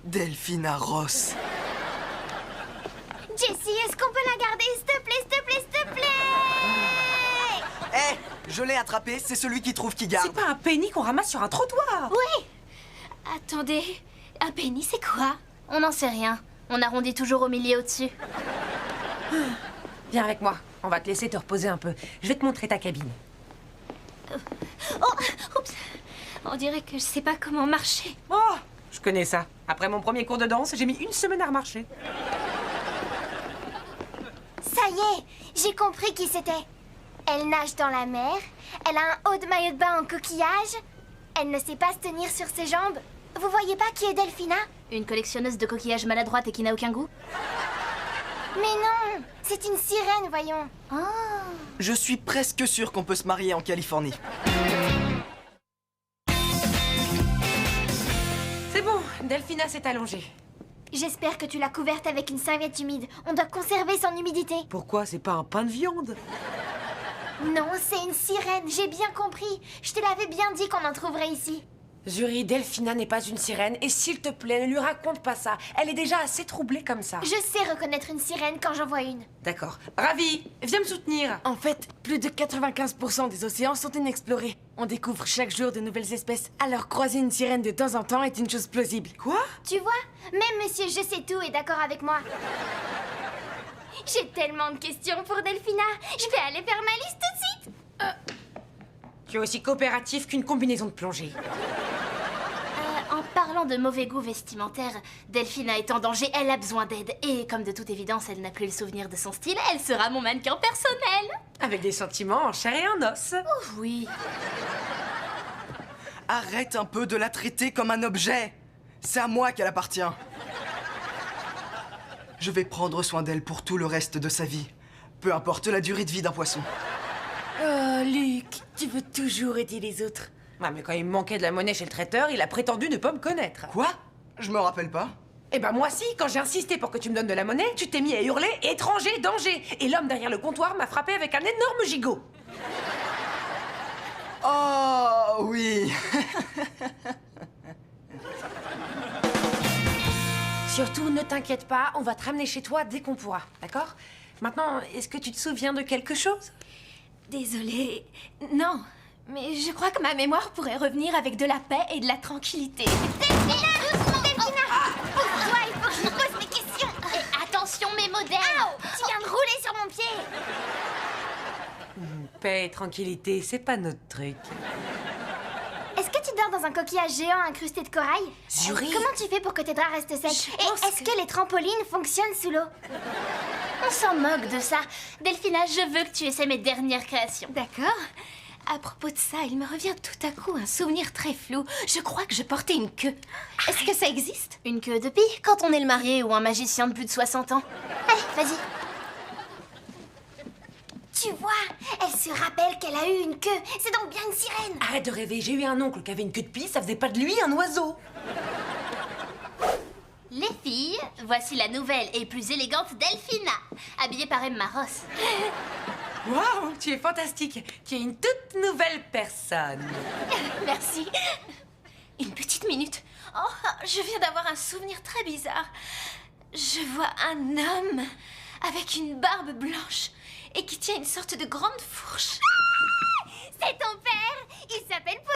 Delphina Ross. Jessie, est-ce qu'on peut la garder? S'il te plaît, s'il te plaît, s'il te plaît! Hé, je l'ai attrapé, c'est celui qui trouve qui garde. C'est pas un penny qu'on ramasse sur un trottoir. Oui! Attendez, un penny, c'est quoi? On n'en sait rien. On arrondit toujours au milieu au-dessus. Viens avec moi, on va te laisser te reposer un peu. Je vais te montrer ta cabine. Oh, oups! On dirait que je sais pas comment marcher. Oh, je connais ça. Après mon premier cours de danse, j'ai mis 1 semaine à remarcher. Ça y est, j'ai compris qui c'était. Elle nage dans la mer, elle a un haut de maillot de bain en coquillage, elle ne sait pas se tenir sur ses jambes. Vous voyez pas qui est Delphina? Une collectionneuse de coquillages maladroite et qui n'a aucun goût? Mais non, c'est une sirène, voyons. Oh. Je suis presque sûr qu'on peut se marier en Californie. C'est bon, Delphina s'est allongée. J'espère que tu l'as couverte avec une serviette humide. On doit conserver son humidité. Pourquoi c'est pas un pain de viande? Non, c'est une sirène, j'ai bien compris. Je te l'avais bien dit qu'on en trouverait ici. Zuri, Delphina n'est pas une sirène et s'il te plaît, ne lui raconte pas ça. Elle est déjà assez troublée comme ça. Je sais reconnaître une sirène quand j'en vois une. D'accord. Ravi, viens me soutenir. En fait, plus de 95% des océans sont inexplorés. On découvre chaque jour de nouvelles espèces. Alors croiser une sirène de temps en temps est une chose plausible. Quoi? Tu vois, même Monsieur Je sais tout est d'accord avec moi. J'ai tellement de questions pour Delphina. Je vais aller faire ma liste tout de suite. Tu es aussi coopératif qu'une combinaison de plongée. En parlant de mauvais goût vestimentaire, Delphina est en danger, elle a besoin d'aide. Et comme de toute évidence, elle n'a plus le souvenir de son style, elle sera mon mannequin personnel. Avec des sentiments en chair et en os. Oh oui. Arrête un peu de la traiter comme un objet. C'est à moi qu'elle appartient. Je vais prendre soin d'elle pour tout le reste de sa vie. Peu importe la durée de vie d'un poisson. Oh, Luc, tu veux toujours aider les autres. Ouais, mais quand il me manquait de la monnaie chez le traiteur, il a prétendu ne pas me connaître. Quoi? Je me rappelle pas. Eh ben moi si, quand j'ai insisté pour que tu me donnes de la monnaie, tu t'es mis à hurler « Étranger, danger !» Et l'homme derrière le comptoir m'a frappé avec un énorme gigot. Oh, oui. Surtout, ne t'inquiète pas, on va te ramener chez toi dès qu'on pourra, d'accord? Maintenant, est-ce que tu te souviens de quelque chose? Désolée. Non. Mais je crois que ma mémoire pourrait revenir avec de la paix et de la tranquillité. Delphina, doucement! Delphina! Pousse-toi, il faut que je me pose mes questions. Et attention, mes modèles. Tu viens de rouler sur mon pied. Paix et tranquillité, c'est pas notre truc. Est-ce que tu dors dans un coquillage géant incrusté de corail? Zuri. Comment tu fais pour que tes draps restent secs? Et pense est-ce que les trampolines fonctionnent sous l'eau? On s'en moque de ça. Delphina, je veux que tu essaies mes dernières créations. D'accord. À propos de ça, il me revient tout à coup un souvenir très flou. Je crois que je portais une queue. Est-ce que ça existe? Une queue de pie quand on est le marié ou un magicien de plus de 60 ans. Allez, vas-y. Tu vois, elle se rappelle qu'elle a eu une queue. C'est donc bien une sirène. Arrête de rêver, j'ai eu un oncle qui avait une queue de pie, ça faisait pas de lui un oiseau. Les filles, voici la nouvelle et plus élégante Delphina, habillée par Emma Ross. Waouh, tu es fantastique. Tu es une toute nouvelle personne. Merci. Une petite minute. Oh, je viens d'avoir un souvenir très bizarre. Je vois un homme avec une barbe blanche et qui tient une sorte de grande fourche. C'est ton père. Il s'appelle